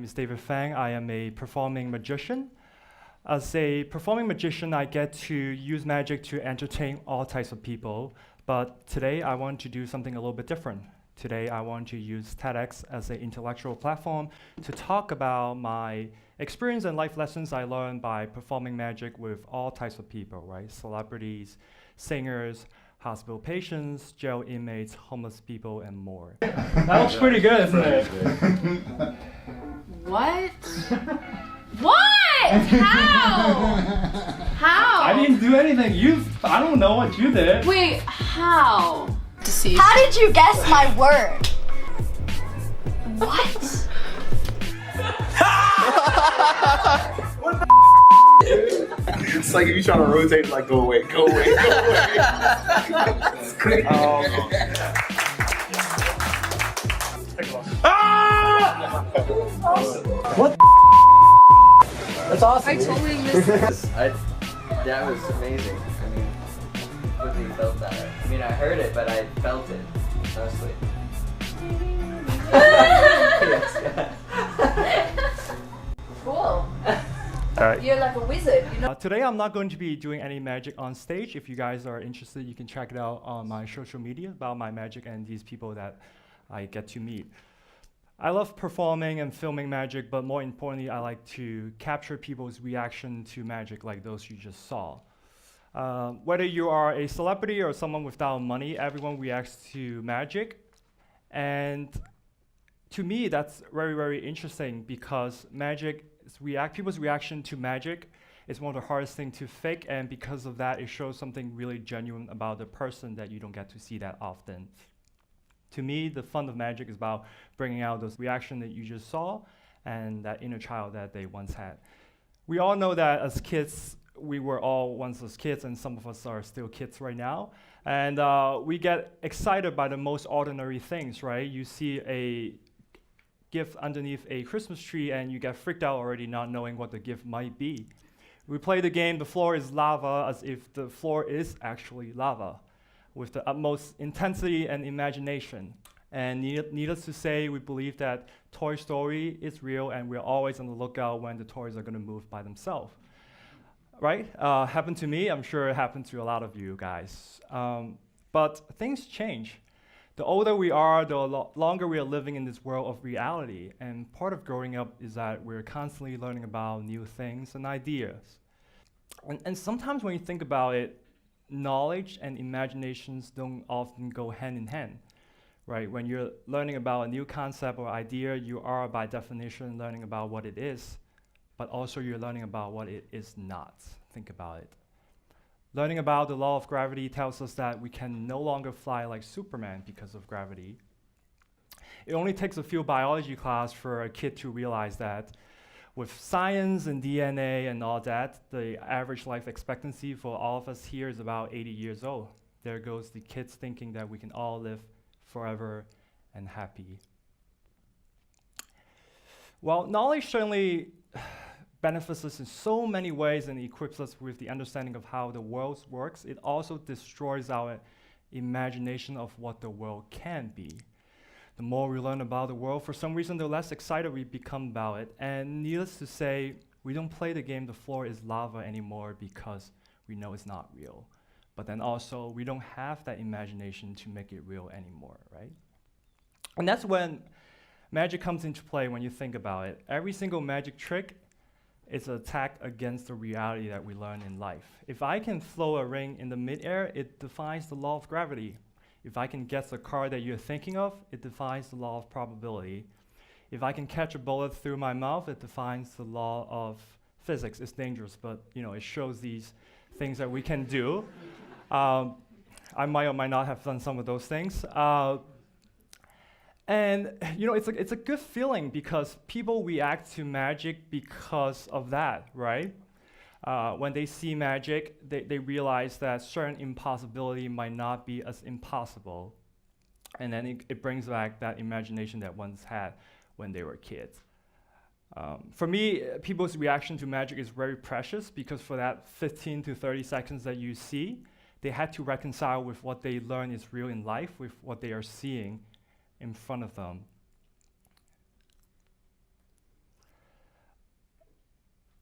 name is Mr.D.Feng. I am a performing magician. As a performing magician, I get to use magic to entertain all types of people. But today, I want to do something a little bit different. Today, I want to use TEDx as an intellectual platform to talk about my experience and life lessons I learned by performing magic with all types of people, right? Celebrities, singers, hospital patients, jail inmates, homeless people, and more. That looks pretty good, isn't it? What? What? How? How? I didn't do anything. I don't know what you did. Wait, how? Deceased. How did you guess my word? What? What the It's like if you try to rotate, like go away, go away, go away. It's crazy. What? That's awesome. I totally missed this. That was amazing. I mean, what do you felt that? I mean, I heard it, but I felt it. Honestly. Cool. Alright. You're like a wizard, you know? Today I'm not going to be doing any magic on stage. If you guys are interested, you can check it out on my social media about my magic and these people that I get to meet. I love performing and filming magic, but more importantly, I like to capture people's reaction to magic like those you just saw. Whether you are a celebrity or someone without money, everyone reacts to magic. And to me, that's very, very interesting because people's reaction to magic is one of the hardest things to fake, and because of that, it shows something really genuine about the person that you don't get to see that often. To me, the fun of magic is about bringing out those reactions that you just saw and that inner child that they once had. We all know that as kids, we were all once as kids, and some of us are still kids right now. And we get excited by the most ordinary things, right? You see a gift underneath a Christmas tree and you get freaked out already not knowing what the gift might be. We play the game, the floor is lava, as if the floor is actually lava, with the utmost intensity and imagination. And needless to say, we believe that Toy Story is real and we're always on the lookout when the toys are gonna move by themselves. Right? Happened to me, I'm sure it happened to a lot of you guys. But things change. The older we are, the longer we are living in this world of reality. And part of growing up is that we're constantly learning about new things and ideas. And sometimes when you think about it, knowledge and imaginations don't often go hand in hand, right? When you're learning about a new concept or idea, you are by definition learning about what it is, but also you're learning about what it is not. Think about it. Learning about the law of gravity tells us that we can no longer fly like Superman because of gravity. It only takes a few biology class for a kid to realize that with science and DNA and all that, the average life expectancy for all of us here is about 80 years old. There goes the kids thinking that we can all live forever and happy. Well, knowledge certainly benefits us in so many ways and equips us with the understanding of how the world works. It also destroys our imagination of what the world can be. The more we learn about the world, for some reason, the less excited we become about it. And needless to say, we don't play the game the floor is lava anymore because we know it's not real. But then also, we don't have that imagination to make it real anymore, right? And that's when magic comes into play when you think about it. Every single magic trick is an attack against the reality that we learn in life. If I can throw a ring in the midair, it defies the law of gravity. If I can guess the card that you're thinking of, it defies the law of probability. If I can catch a bullet through my mouth, it defies the law of physics. It's dangerous, but it shows these things that we can do. I might or might not have done some of those things. And it's a good feeling because people react to magic because of that, right? When they see magic, they realize that certain impossibility might not be as impossible. And then it brings back that imagination that one's had when they were kids. For me, people's reaction to magic is very precious because for that 15 to 30 seconds that you see, they had to reconcile with what they learn is real in life, with what they are seeing in front of them.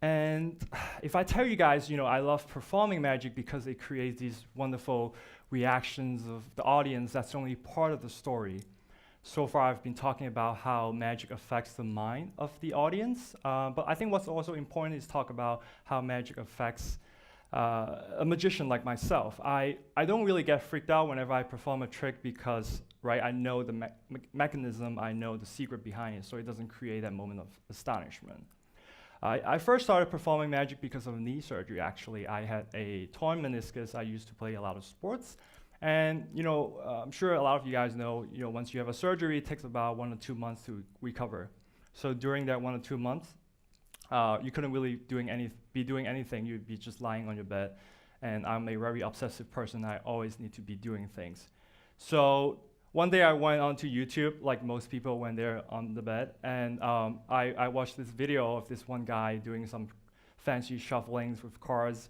And if I tell you guys, I love performing magic because it creates these wonderful reactions of the audience, that's only part of the story. So far, I've been talking about how magic affects the mind of the audience, but I think what's also important is talk about how magic affects a magician like myself. I don't really get freaked out whenever I perform a trick because, right, I know the mechanism, I know the secret behind it, so it doesn't create that moment of astonishment. I first started performing magic because of knee surgery, actually. I had a torn meniscus. I used to play a lot of sports. And, I'm sure a lot of you guys know, once you have a surgery, it takes about 1 or 2 months to recover. So during that 1 or 2 months, you couldn't really be doing anything. You'd be just lying on your bed. And I'm a very obsessive person. I always need to be doing things. So one day I went onto YouTube, like most people when they're on the bed, and I watched this video of this one guy doing some fancy shufflings with cards,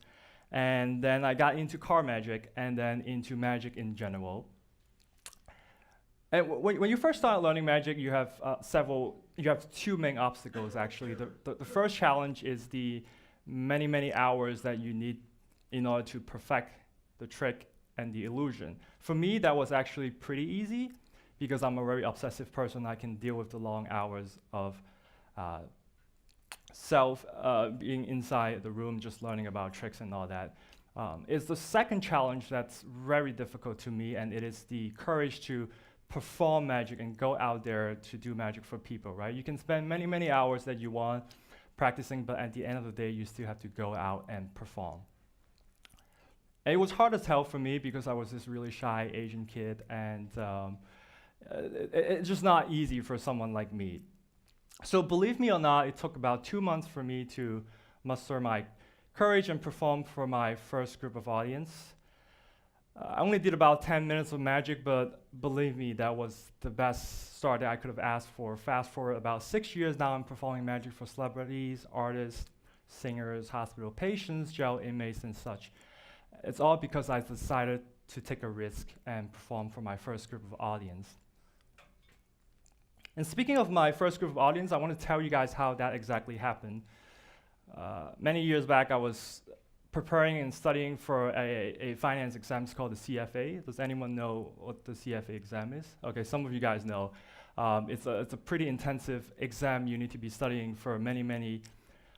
and then I got into card magic, and then into magic in general. And when you first start learning magic, you have two main obstacles, actually. The first challenge is the many hours that you need in order to perfect the trick and the illusion. For me, that was actually pretty easy because I'm a very obsessive person. I can deal with the long hours of being inside the room, just learning about tricks and all that. It's the second challenge that's very difficult to me, and it is the courage to perform magic and go out there to do magic for people, right? You can spend many hours that you want practicing, but at the end of the day, you still have to go out and perform. And it was hard as hell for me because I was this really shy Asian kid, and it's just not easy for someone like me. So believe me or not, it took about 2 months for me to muster my courage and perform for my first group of audience. I only did about 10 minutes of magic, but believe me, that was the best start that I could have asked for. Fast forward about 6 years now, I'm performing magic for celebrities, artists, singers, hospital patients, jail inmates, and such. It's all because I decided to take a risk and perform for my first group of audience. And speaking of my first group of audience, I want to tell you guys how that exactly happened. Many years back, I was preparing and studying for a finance exam. It's called the CFA. Does anyone know what the CFA exam is? Okay, some of you guys know. It's a pretty intensive exam. You need to be studying for many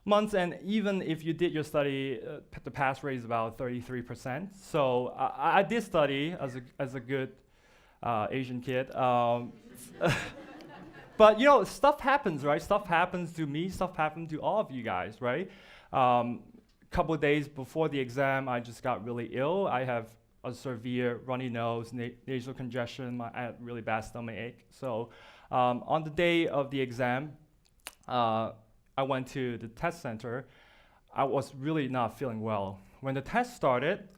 months, and even if you did your study, the pass rate is about 33%. So I did study as a good Asian kid. But stuff happens, right? Stuff happens to me, stuff happened to all of you guys, right? Couple of days before the exam, I just got really ill. I have a severe runny nose, nasal congestion, I had really bad stomach ache. So on the day of the exam, I went to the test center. I was really not feeling well. When the test started,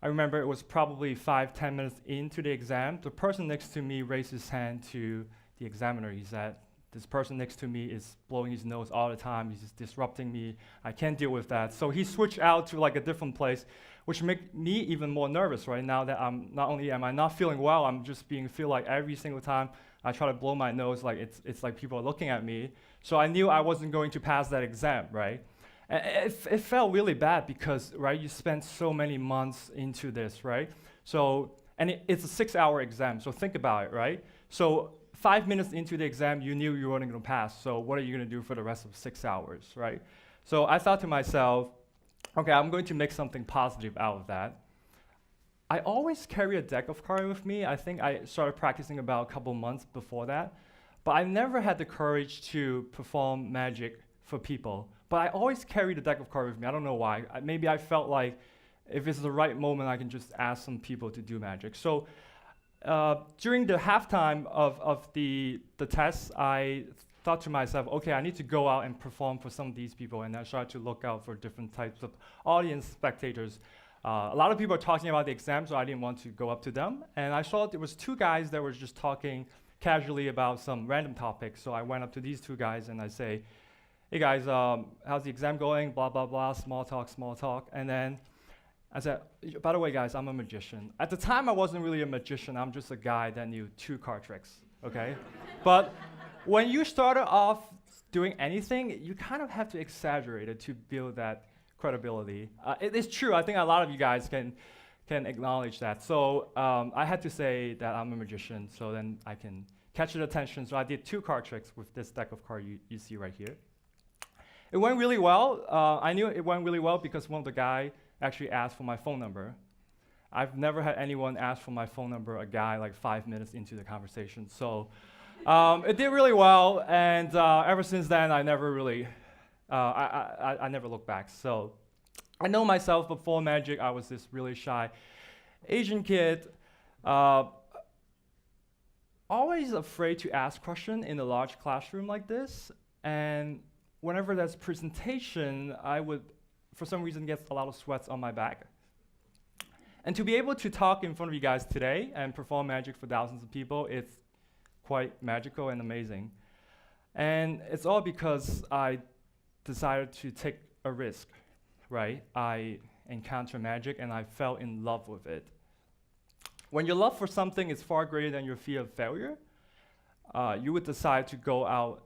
I remember it was probably 5-10 minutes into the exam. The person next to me raised his hand to the examiner. He said, "This person next to me is blowing his nose all the time. He's just disrupting me. I can't deal with that." So he switched out to like a different place, which made me even more nervous, right? Now that not only am I not feeling well, I'm just feel like every single time I try to blow my nose, like it's like people are looking at me. So I knew I wasn't going to pass that exam, right? And it felt really bad because, right, you spent so many months into this, right? So, and it's a 6-hour exam, so think about it, right? So 5 minutes into the exam, you knew you weren't going to pass, so what are you going to do for the rest of 6 hours, right? So I thought to myself, okay, I'm going to make something positive out of that. I always carry a deck of cards with me. I think I started practicing about a couple months before that, but I never had the courage to perform magic for people. But I always carry the deck of cards with me. I don't know why. Maybe I felt like if it's the right moment, I can just ask some people to do magic. So during the halftime of the test, I thought to myself, okay, I need to go out and perform for some of these people, and I started to look out for different types of audience, spectators. A lot of people are talking about the exam, so I didn't want to go up to them. And I saw there was 2 guys that were just talking casually about some random topic. So I went up to these 2 guys and I say, "Hey guys, how's the exam going? Blah, blah, blah, small talk. And then I said, "By the way, guys, I'm a magician." At the time, I wasn't really a magician. I'm just a guy that knew 2 card tricks, okay? But when you started off doing anything, you kind of have to exaggerate it to build that credibility. It is true. I think a lot of you guys can acknowledge that. So I had to say that I'm a magician, so then I can catch your attention. So I did 2 card tricks with this deck of cards you see right here. It went really well. I knew it went really well because one of the guys actually asked for my phone number. I've never had anyone ask for my phone number, a guy like 5 minutes into the conversation. So it did really well, and ever since then, I never really, I never looked back. So I know myself before magic, I was this really shy Asian kid, always afraid to ask questions in a large classroom like this. And whenever there's presentation, I would, for some reason, get a lot of sweats on my back. And to be able to talk in front of you guys today and perform magic for thousands of people, it's quite magical and amazing. And it's all because I decided to take a risk, right? I encountered magic and I fell in love with it. When your love for something is far greater than your fear of failure, you would decide to go out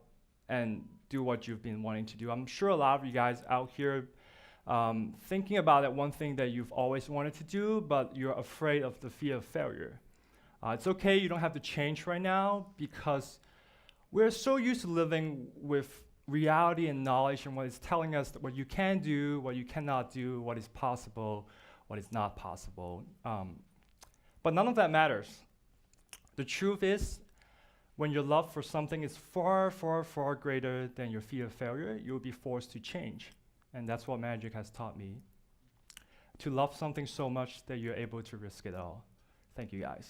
and do what you've been wanting to do. I'm sure a lot of you guys out here thinking about that one thing that you've always wanted to do, but you're afraid of the fear of failure. It's okay, you don't have to change right now, because we're so used to living with reality and knowledge and what is telling us what you can do, what you cannot do, what is possible, what is not possible. But none of that matters. The truth is, when your love for something is far, far, far greater than your fear of failure, you will be forced to change. And that's what magic has taught me. To love something so much that you're able to risk it all. Thank you, guys.